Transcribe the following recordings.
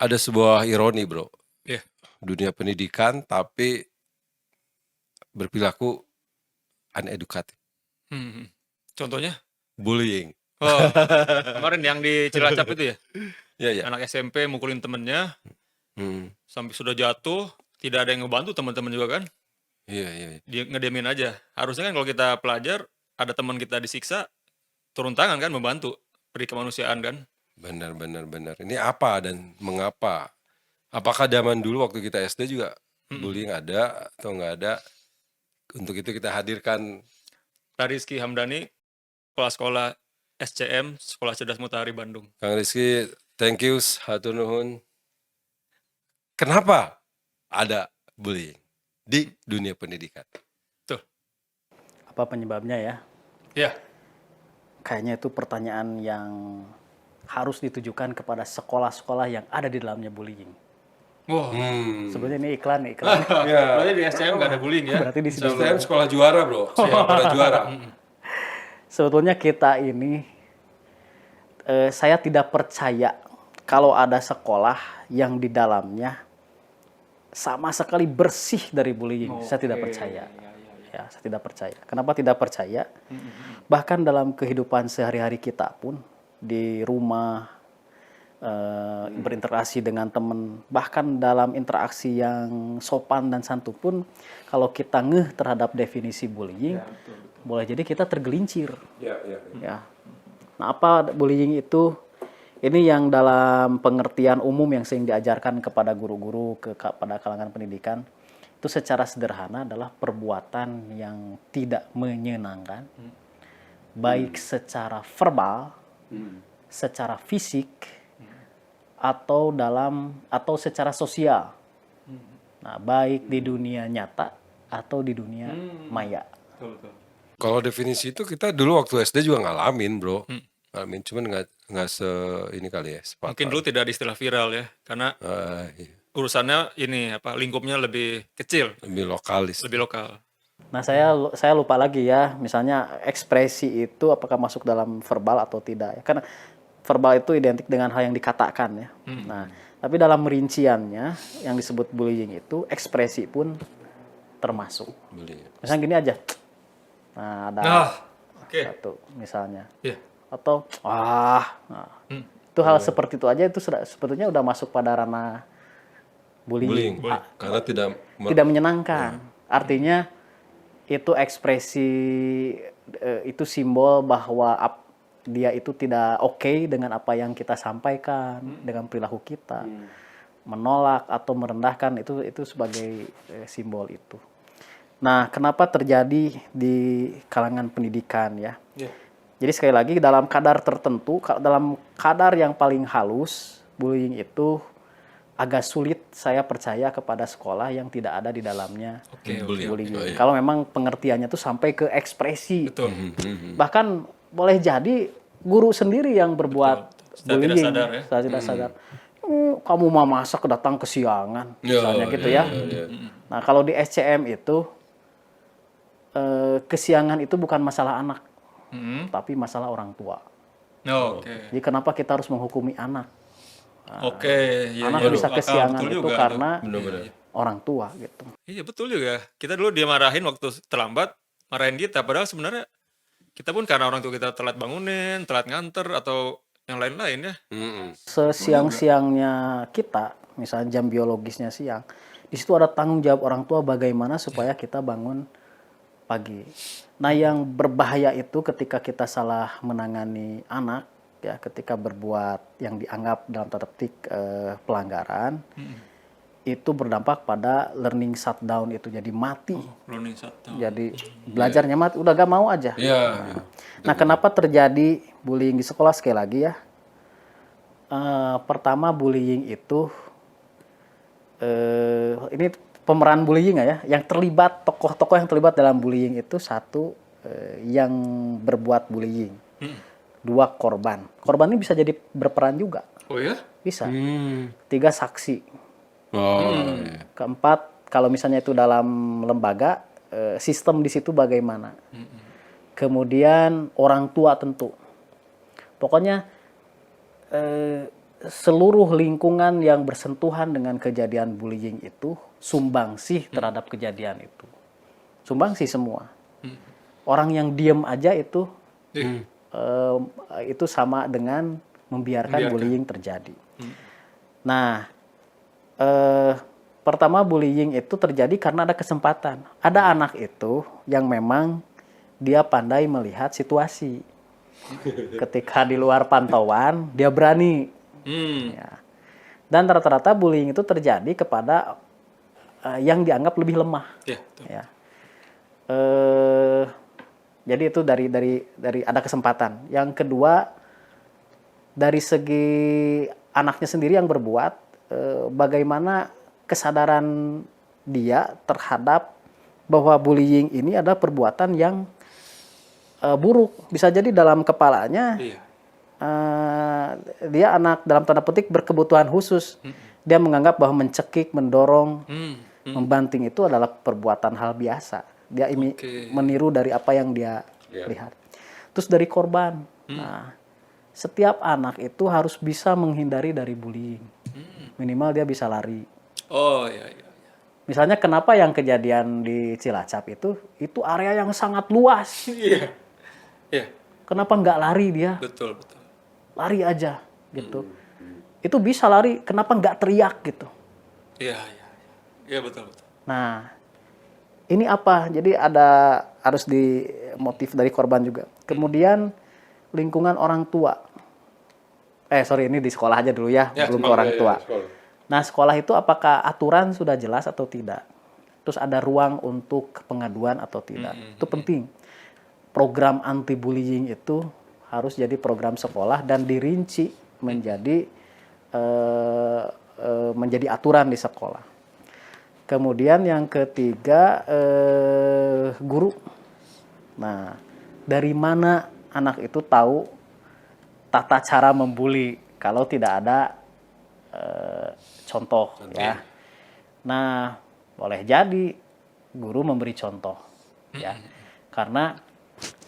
ada sebuah ironi, Bro. Iya. Dunia pendidikan tapi berperilaku uneducated. Contohnya? Bullying. Oh, kemarin yang di Cilacap itu ya? Iya, iya. Anak SMP mukulin temennya, Hmm. sampai sudah jatuh, tidak ada yang ngebantu teman-teman juga kan? Iya, iya, iya. Dia ngediemin aja. Harusnya kan kalau kita pelajar, ada teman kita disiksa, turun tangan kan, membantu. Peri kemanusiaan kan? Benar, benar, benar. Ini apa dan mengapa? Apakah zaman dulu waktu kita SD juga bullying ada atau nggak ada? Untuk itu kita hadirkan Rizky Hamdani, Kepala Sekolah SCM, Sekolah Cerdas Mutahari Bandung. Kang Rizky, thank you, hatur nuhun. Kenapa ada bullying di dunia pendidikan? Tuh. Apa penyebabnya ya? Ya. Kayaknya itu pertanyaan yang harus ditujukan kepada sekolah-sekolah yang ada di dalamnya bullying. Wow. Sebenarnya ini iklan. Ya. Berarti di SCM nggak ada bullying ya? Berarti di sini. STM sekolah juara, Bro. Sekolah juara. Sebetulnya kita ini, saya tidak percaya kalau ada sekolah yang di dalamnya sama sekali bersih dari bullying. Saya tidak percaya. Ya, saya tidak percaya. Kenapa tidak percaya? Bahkan dalam kehidupan sehari-hari kita pun, di rumah, berinteraksi dengan teman, bahkan dalam interaksi yang sopan dan santun pun, kalau kita ngeh terhadap definisi bullying, boleh jadi kita tergelincir. Ya. Nah, apa bullying itu? Ini yang dalam pengertian umum yang sering diajarkan kepada guru-guru, kepada kalangan pendidikan, itu secara sederhana adalah perbuatan yang tidak menyenangkan, baik secara verbal, secara fisik, atau secara sosial. Nah, baik di dunia nyata atau di dunia maya. Kalau definisi itu kita dulu waktu SD juga ngalamin, Bro. Ngalamin, cuman nggak ini kali ya. Mungkin dulu tidak ada istilah viral ya, karena Iya. urusannya ini lingkupnya lebih kecil, Lebih lokalis. lebih lokal. Nah, saya lupa lagi ya, misalnya ekspresi itu apakah masuk dalam verbal atau tidak ya. Karena verbal itu identik dengan hal yang dikatakan ya. Nah, tapi dalam rinciannya yang disebut bullying itu ekspresi pun termasuk. Bullying. Misalnya gini aja. Nah, ada satu misalnya. Iya. Atau itu hal seperti itu aja itu sebetulnya udah masuk pada ranah bullying. Karena Tidak menyenangkan. Artinya itu ekspresi, itu simbol bahwa dia itu tidak oke dengan apa yang kita sampaikan, dengan perilaku kita, menolak atau merendahkan, itu sebagai simbol itu. Nah, kenapa terjadi di kalangan pendidikan ya? Jadi sekali lagi dalam kadar tertentu, dalam kadar yang paling halus, bullying itu agak sulit saya percaya kepada sekolah yang tidak ada di dalamnya bullying. Kalau memang pengertiannya tuh sampai ke ekspresi. Betul. Bahkan boleh jadi guru sendiri yang berbuat bullying. Tidak sadar ya. Saya tidak sadar. Kamu mah masa datang kesiangan, misalnya gitu ya. Nah, kalau di SCM itu kesiangan itu bukan masalah anak, tapi masalah orang tua. Jadi kenapa kita harus menghukumi anak? Anak bisa kesiangan itu karena orang tua gitu. Iya, betul juga. Kita dulu dia marahin waktu terlambat, marahin kita. Padahal sebenarnya kita pun karena orang tua kita telat bangunin, telat nganter, atau yang lain-lain ya. Sesiang-siangnya kita, misalnya jam biologisnya siang, di situ ada tanggung jawab orang tua bagaimana supaya kita bangun pagi. Nah, yang berbahaya itu ketika kita salah menangani anak, ya, ketika berbuat yang dianggap dalam tanda petik pelanggaran, itu berdampak pada learning shutdown, itu jadi mati. Learning shutdown. Jadi belajarnya mati, udah gak mau aja. Nah, kenapa terjadi bullying di sekolah sekali lagi ya? Pertama, bullying itu ini pemeran bullying ya, yang terlibat, tokoh-tokoh yang terlibat dalam bullying itu satu yang berbuat bullying. Dua, korban. Korban ini bisa jadi berperan juga. Oh ya? Bisa. Tiga, saksi. Keempat, kalau misalnya itu dalam lembaga, sistem di situ bagaimana. Kemudian orang tua tentu. Pokoknya seluruh lingkungan yang bersentuhan dengan kejadian bullying itu sumbangsih terhadap kejadian itu. Sumbangsih semua. Orang yang diem aja itu itu sama dengan membiarkan bullying terjadi. Nah, pertama bullying itu terjadi karena ada kesempatan. Ada anak itu yang memang dia pandai melihat situasi. Ketika di luar pantauan, dia berani. Ya. Dan rata-rata bullying itu terjadi kepada yang dianggap lebih lemah. Ya. Jadi itu dari ada kesempatan. Yang kedua, dari segi anaknya sendiri yang berbuat, bagaimana kesadaran dia terhadap bahwa bullying ini adalah perbuatan yang buruk. Bisa jadi dalam kepalanya dia anak dalam tanda petik berkebutuhan khusus. Dia menganggap bahwa mencekik, mendorong, membanting itu adalah perbuatan hal biasa. Dia meniru dari apa yang dia lihat. Terus dari korban. Nah, setiap anak itu harus bisa menghindari dari bullying. Minimal dia bisa lari. Oh iya. Misalnya kenapa yang kejadian di Cilacap itu area yang sangat luas. Iya. Kenapa nggak lari dia? Betul. Lari aja gitu. Itu bisa lari, kenapa nggak teriak gitu? Iya betul. Nah, ini apa? Jadi harus di motif dari korban juga. Kemudian lingkungan orang tua. Ini di sekolah aja dulu ya belum ke orang tua. Nah, sekolah itu apakah aturan sudah jelas atau tidak? Terus ada ruang untuk pengaduan atau tidak? Itu penting. Program anti bullying itu harus jadi program sekolah dan dirinci menjadi aturan di sekolah. Kemudian yang ketiga, guru. Nah, dari mana anak itu tahu tata cara membuli kalau tidak ada contoh ya. Nah, boleh jadi guru memberi contoh ya. Karena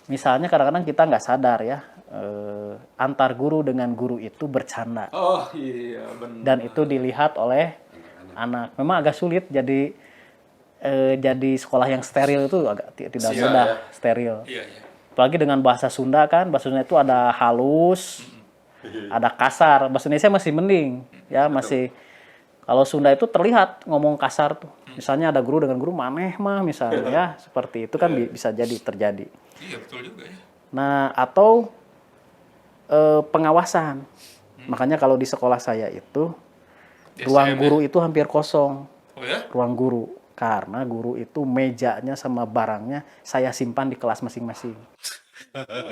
misalnya kadang-kadang kita nggak sadar ya, antar guru dengan guru itu bercanda. Oh iya benar. Dan itu dilihat oleh anak. Memang agak sulit jadi sekolah yang steril itu agak tidak mudah steril. Iya. Apalagi dengan bahasa Sunda kan, bahasa Sunda itu ada halus, ada kasar. Bahasa Indonesia masih mending, ya masih. Kalau Sunda itu terlihat ngomong kasar tuh. Misalnya ada guru dengan guru maneh mah misalnya ya, seperti itu kan bisa jadi terjadi. Iya betul juga ya. Nah, atau pengawasan. Makanya kalau di sekolah saya itu ruang guru itu hampir kosong. Oh ya? Ruang guru. Karena guru itu mejanya sama barangnya saya simpan di kelas masing-masing.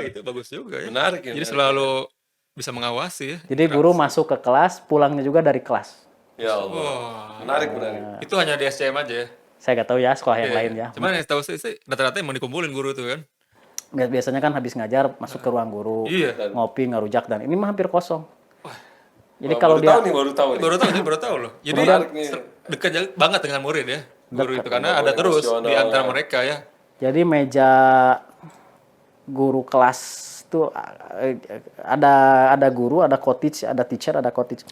Itu bagus juga ya. Menarik ya. Jadi selalu bisa mengawasi ya. Jadi guru masuk ke kelas, pulangnya juga dari kelas. Ya Allah. Wah. Menarik. Itu hanya di SCM aja ya. Saya nggak tahu ya sekolah yang lain ya. Cuman yang tahu sih rata-rata emang dikumpulin guru tuh kan. Biasanya kan habis ngajar masuk ke ruang guru, ngopi, ngerujak, dan ini mah hampir kosong. Jadi kalau dia baru tahu loh. Jadi dekat banget dengan murid ya. Guru itu karena ada terus di antara mereka ya. Jadi meja guru kelas itu ada guru, ada co-teach, ada teacher, ada co-teach.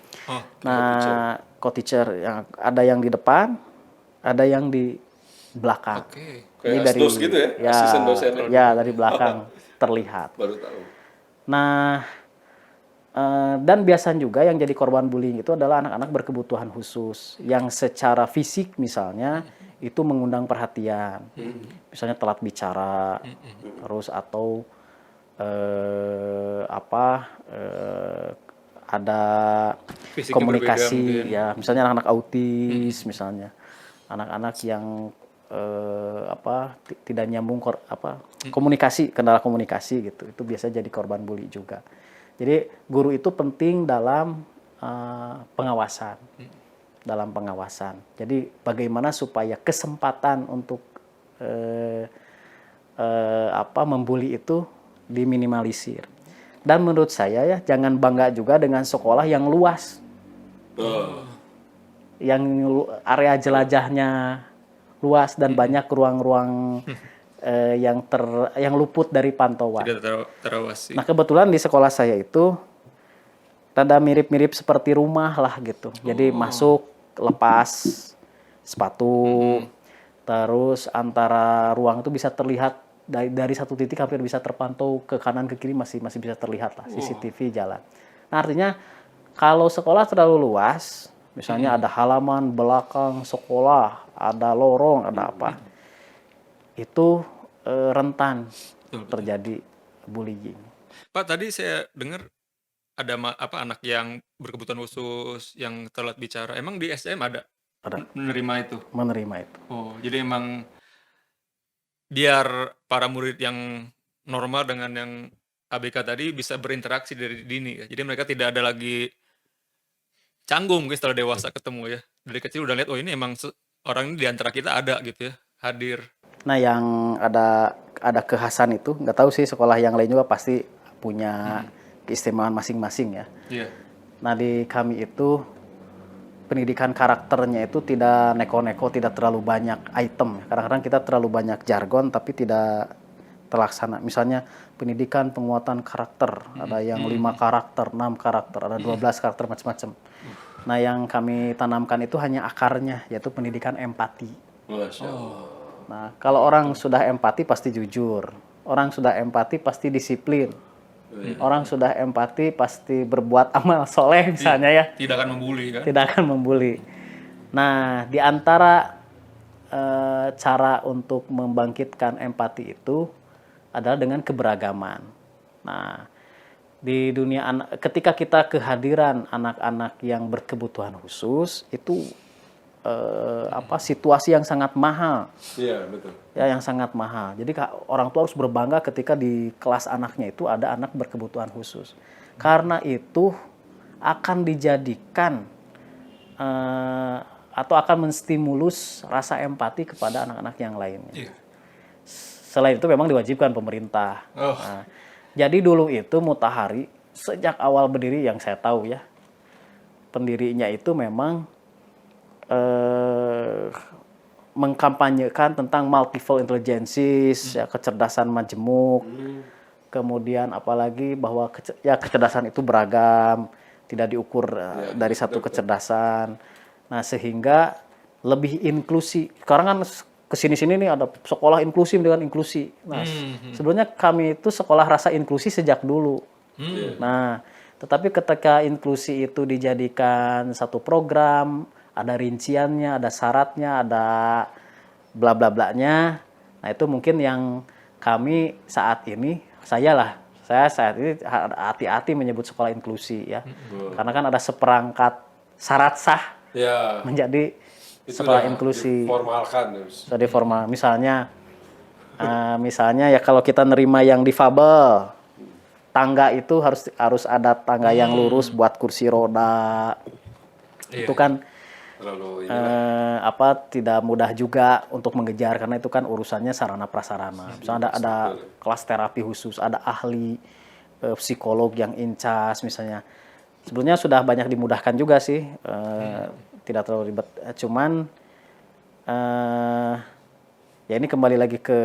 Nah, co-teacher yang ada yang di depan, ada yang di belakang. Kayak asdos gitu ya, asisten dosen. Ya, dari belakang terlihat. Baru tahu. Nah, dan biasanya juga yang jadi korban bullying itu adalah anak-anak berkebutuhan khusus yang secara fisik misalnya itu mengundang perhatian. Misalnya telat bicara, terus atau ada Fisik komunikasi ya, misalnya anak-anak autis misalnya. Anak-anak yang tidak nyambung komunikasi, kendala komunikasi gitu. Itu biasa jadi korban bully juga. Jadi guru itu penting dalam pengawasan. Dalam pengawasan. Jadi bagaimana supaya kesempatan untuk membuli itu diminimalisir. Dan menurut saya ya jangan bangga juga dengan sekolah yang luas. Yang area jelajahnya luas dan banyak ruang-ruang yang luput dari pantauan. Tidak terawasi. Nah, kebetulan di sekolah saya itu rada mirip-mirip seperti rumah lah gitu. Jadi masuk, lepas sepatu, terus antara ruang itu bisa terlihat dari satu titik hampir bisa terpantau ke kanan ke kiri masih bisa terlihat lah CCTV jalan. Nah, artinya kalau sekolah terlalu luas, misalnya ada halaman belakang sekolah, ada lorong, ada apa, itu rentan terjadi bullying. Pak, tadi saya dengar ada anak yang berkebutuhan khusus yang telat bicara. Emang di SDM ada menerima itu? Menerima itu. Oh, jadi emang biar para murid yang normal dengan yang ABK tadi bisa berinteraksi dari dini ya. Jadi mereka tidak ada lagi canggung mungkin setelah dewasa ketemu ya. Dari kecil udah lihat, oh ini emang orang ini di antara kita ada gitu ya, hadir. Nah, yang ada kekhasan itu, nggak tahu sih sekolah yang lain juga pasti punya keistimewaan masing-masing ya. Iya. Nah, di kami itu pendidikan karakternya itu tidak neko-neko, tidak terlalu banyak item. Kadang-kadang kita terlalu banyak jargon tapi tidak terlaksana. Misalnya pendidikan penguatan karakter, ada yang 5 karakter, 6 karakter, ada 12 karakter macam-macam. Nah, yang kami tanamkan itu hanya akarnya, yaitu pendidikan empati. Masya Allah. Nah, kalau orang sudah empati pasti jujur. Orang sudah empati pasti disiplin. Orang sudah empati pasti berbuat amal soleh misalnya ya. Tidak akan membuli kan? Tidak akan membuli. Nah, di antara cara untuk membangkitkan empati itu adalah dengan keberagaman. Nah, di dunia ketika kita kehadiran anak-anak yang berkebutuhan khusus itu situasi yang sangat mahal. Iya, betul. Ya, yang sangat mahal. Jadi orang tua harus berbangga ketika di kelas anaknya itu ada anak berkebutuhan khusus. Karena itu akan dijadikan atau akan menstimulus rasa empati kepada anak-anak yang lainnya. Iya. Selain itu memang diwajibkan pemerintah. Oh. Nah, jadi dulu itu Mutahari sejak awal berdiri yang saya tahu ya, pendirinya itu memang mengkampanyekan tentang multiple intelligences, ya, kecerdasan majemuk, kemudian apalagi bahwa kecerdasan itu beragam, tidak diukur dari satu kecerdasan. Nah, sehingga lebih inklusi. Sekarang kan kesini-sini nih ada sekolah inklusif dengan inklusi. Nah, sebenarnya kami itu sekolah rasa inklusi sejak dulu. Nah, tetapi ketika inklusi itu dijadikan satu program, ada rinciannya, ada syaratnya, ada bla bla blanya. Nah, itu mungkin yang kami saat ini, saya saat ini hati-hati menyebut sekolah inklusi ya. Karena kan ada seperangkat syarat sah Ya, menjadi itu sekolah udah inklusi. diformalkan. Sudah formal. Misalnya ya kalau kita nerima yang difabel, tangga itu harus ada tangga yang lurus buat kursi roda. Iya. Itu kan Terlalu tidak mudah juga untuk mengejar karena itu kan urusannya sarana prasarana. Misalnya ada kelas terapi khusus, ada ahli psikolog yang incas misalnya. Sebenarnya sudah banyak dimudahkan juga sih, tidak terlalu ribet. Cuman ya ini kembali lagi ke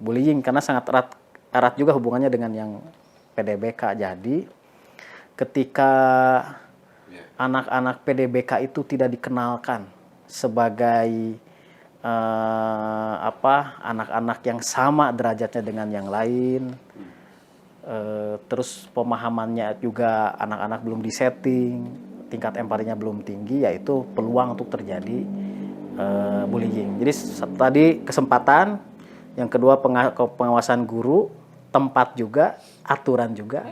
bullying karena sangat erat juga hubungannya dengan yang PDBK. Jadi ketika anak-anak PDBK itu tidak dikenalkan sebagai anak-anak yang sama derajatnya dengan yang lain, terus pemahamannya juga anak-anak belum disetting, tingkat empatinya belum tinggi, yaitu peluang untuk terjadi bullying. Jadi tadi kesempatan, yang kedua pengawasan guru, tempat juga, aturan juga,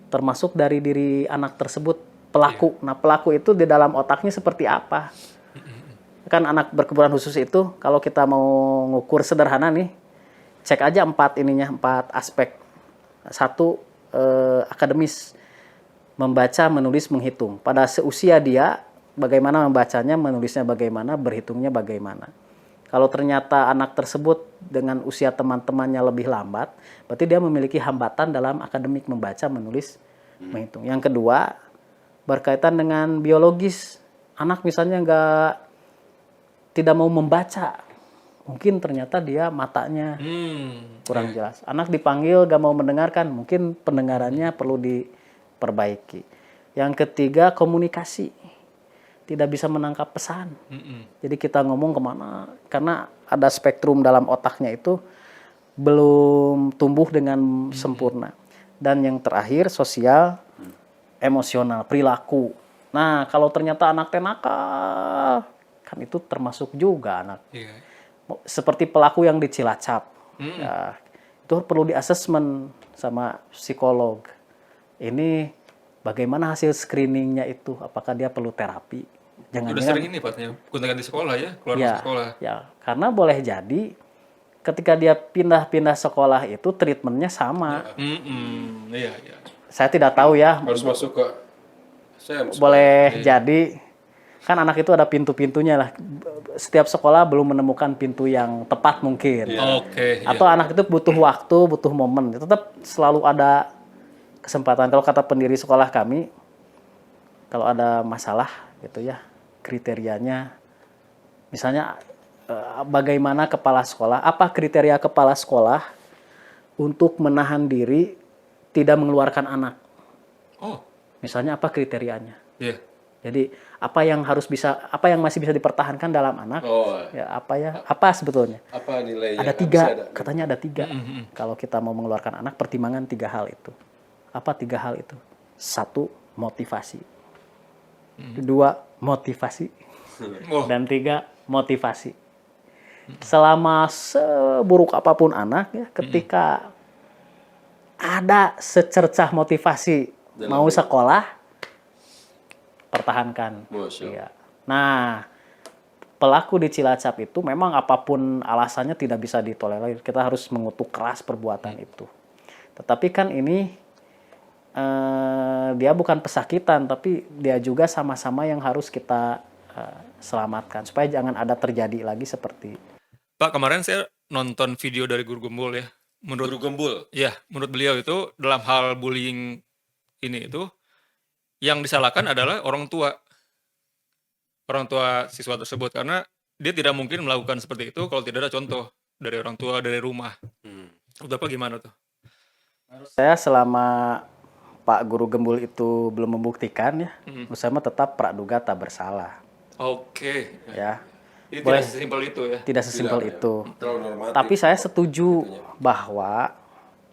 termasuk dari diri anak tersebut. Pelaku. Nah, pelaku itu di dalam otaknya seperti apa? Kan anak berkebutuhan khusus itu kalau kita mau ngukur sederhana nih, cek aja 4 aspek. 1, akademis, membaca, menulis, menghitung. Pada seusia dia, bagaimana membacanya, menulisnya bagaimana, berhitungnya bagaimana. Kalau ternyata anak tersebut dengan usia teman-temannya lebih lambat, berarti dia memiliki hambatan dalam akademik membaca, menulis, menghitung. Yang kedua, berkaitan dengan biologis. Anak misalnya tidak mau membaca. Mungkin ternyata dia matanya kurang jelas. Anak dipanggil gak mau mendengarkan. Mungkin pendengarannya perlu perbaiki. Yang ketiga, komunikasi. Tidak bisa menangkap pesan. Jadi kita ngomong kemana, karena ada spektrum dalam otaknya itu belum tumbuh dengan sempurna. Dan yang terakhir, sosial, emosional, perilaku. Nah, kalau ternyata anak teh nakal, kan itu termasuk juga anak. Iya. Seperti pelaku yang di Cilacap. Ya, itu perlu di-assessment sama psikolog. Ini bagaimana hasil screeningnya itu? Apakah dia perlu terapi? Udah sering ini Pak, gunting di sekolah ya, keluar ya, masuk sekolah. ya, karena boleh jadi ketika dia pindah-pindah sekolah itu treatmentnya sama. Iya, iya. Saya tidak tahu ya. Harus masuk ke saya Boleh jadi kan anak itu ada pintu-pintunya lah. Setiap sekolah belum menemukan pintu yang tepat mungkin. Oke. Atau anak itu butuh waktu, butuh momen. Tetap selalu ada kesempatan. Kalau kata pendiri sekolah kami, kalau ada masalah gitu ya, kriterianya, misalnya bagaimana kepala sekolah, apa kriteria kepala sekolah untuk menahan diri tidak mengeluarkan anak. Oh, Misalnya apa kriterianya. iya. Jadi apa yang masih bisa dipertahankan dalam anak, Oh, ya apa sebetulnya? apa nilainya? Ada Bisa 3, katanya ada 3. Kalau kita mau mengeluarkan anak, pertimbangan 3 hal itu. Apa 3 hal itu? 1, motivasi. 2, motivasi. Oh, Dan 3, motivasi. Selama seburuk apapun anak, ya, ketika ada secercah motivasi mau sekolah, pertahankan. Masya Allah. Iya. Nah, pelaku di Cilacap itu memang apapun alasannya tidak bisa ditolerir. Kita harus mengutuk keras perbuatan itu. Tetapi kan ini dia bukan pesakitan, tapi dia juga sama-sama yang harus kita selamatkan supaya jangan ada terjadi lagi seperti. Pak, kemarin saya nonton video dari Guru Gembul ya. Guru Gembul. Menurut beliau itu dalam hal bullying ini itu yang disalahkan adalah orang tua siswa tersebut, karena dia tidak mungkin melakukan seperti itu kalau tidak ada contoh dari orang tua, dari rumah. Bapak gimana tuh? Saya selama Pak Guru Gembul itu belum membuktikan ya, menurut saya mah tetap praduga tak bersalah. Oke. Ya, Jadi Boleh. tidak sesimpel itu ya. tidak sesimpel Tidak, ya. itu. Terlalu normatif. Tapi saya setuju bahwa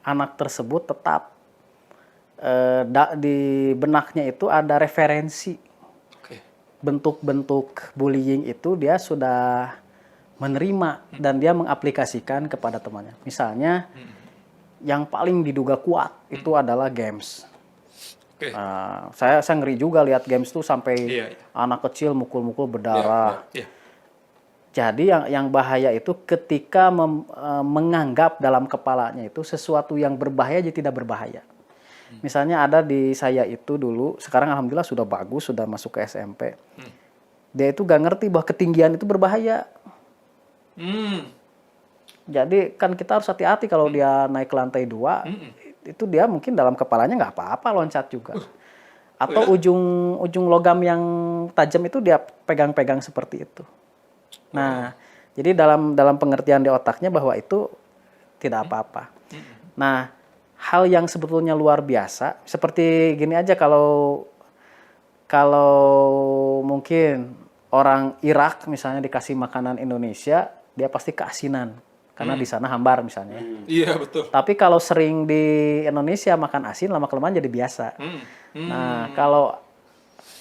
anak tersebut tetap di benaknya itu ada referensi Oke. bentuk-bentuk bullying itu dia sudah menerima dan dia mengaplikasikan kepada temannya. Misalnya yang paling diduga kuat itu adalah games. Oke. Saya ngeri juga lihat games tuh sampai Iya. anak kecil mukul-mukul berdarah. Iya. Jadi yang bahaya itu ketika menganggap dalam kepalanya itu sesuatu yang berbahaya jadi tidak berbahaya. Misalnya ada di saya itu dulu, sekarang alhamdulillah sudah bagus, sudah masuk ke SMP. Dia itu gak ngerti bahwa ketinggian itu berbahaya. Jadi kan kita harus hati-hati kalau dia naik ke lantai 2, itu dia mungkin dalam kepalanya nggak apa-apa loncat juga. Atau ujung logam yang tajam itu dia pegang-pegang seperti itu. Nah, jadi dalam pengertian di otaknya bahwa itu tidak apa-apa. Nah, hal yang sebetulnya luar biasa, seperti gini aja, kalau mungkin orang Irak misalnya dikasih makanan Indonesia, dia pasti keasinan karena di sana hambar misalnya. Iya, betul. Tapi kalau sering di Indonesia makan asin, lama-kelamaan jadi biasa. Nah, kalau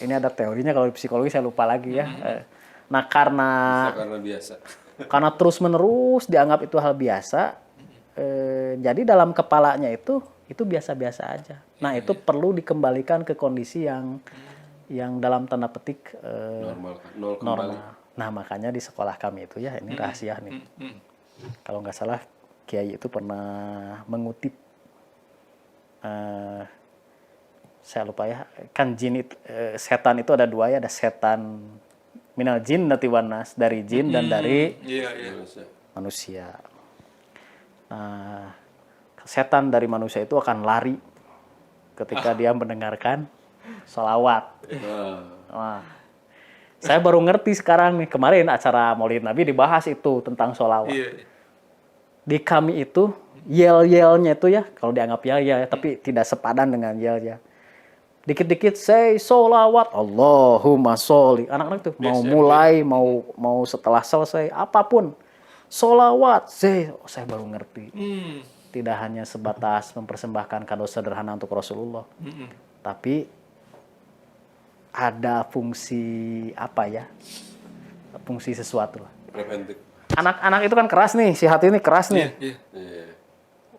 ini ada teorinya, kalau di psikologi saya lupa lagi ya. Nah, karena biasa. karena terus-menerus dianggap itu hal biasa, jadi dalam kepalanya itu biasa-biasa aja. Nah, itu perlu dikembalikan ke kondisi yang dalam tanda petik Nol kembali. normal. Nah, makanya di sekolah kami itu ya, ini rahasia nih. Kalau nggak salah Kiai itu pernah mengutip, saya lupa ya, kan jin itu, setan itu ada 2 ya, ada setan minal jin nati wanas, dari jin dan dari Iya. manusia. Nah, setan dari manusia itu akan lari ketika dia mendengarkan sholawat. Wah, saya baru ngerti sekarang nih, kemarin acara Maulid Nabi dibahas itu tentang sholawat. Iya. Di kami itu yel-yelnya itu ya, kalau dianggap yel-yel, tapi tidak sepadan dengan yel-yel. Dikit-dikit say sholawat, Allahumma sholli. Anak-anak tuh mau mulai, mau setelah selesai, apapun. Sholawat, say. Oh, saya baru ngerti. Tidak hanya sebatas mempersembahkan kado sederhana untuk Rasulullah. Tapi ada fungsi apa ya? Fungsi sesuatu lah. Preventif. Anak-anak itu kan keras nih, si hati ini keras nih. Iya. Iya.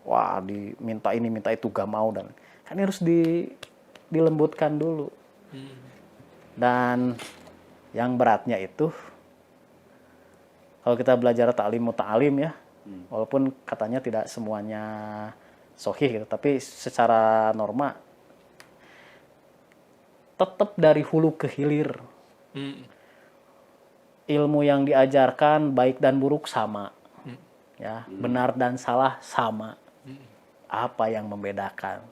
Wah, diminta ini, minta itu, gak mau. Dan kan harus dilembutkan dulu. Dan yang beratnya itu, kalau kita belajar ta'lim muta'alim ya, walaupun katanya tidak semuanya sahih gitu, tapi secara norma tetap dari hulu ke hilir. Ilmu yang diajarkan baik dan buruk sama. Ya, benar dan salah sama. Apa yang membedakan?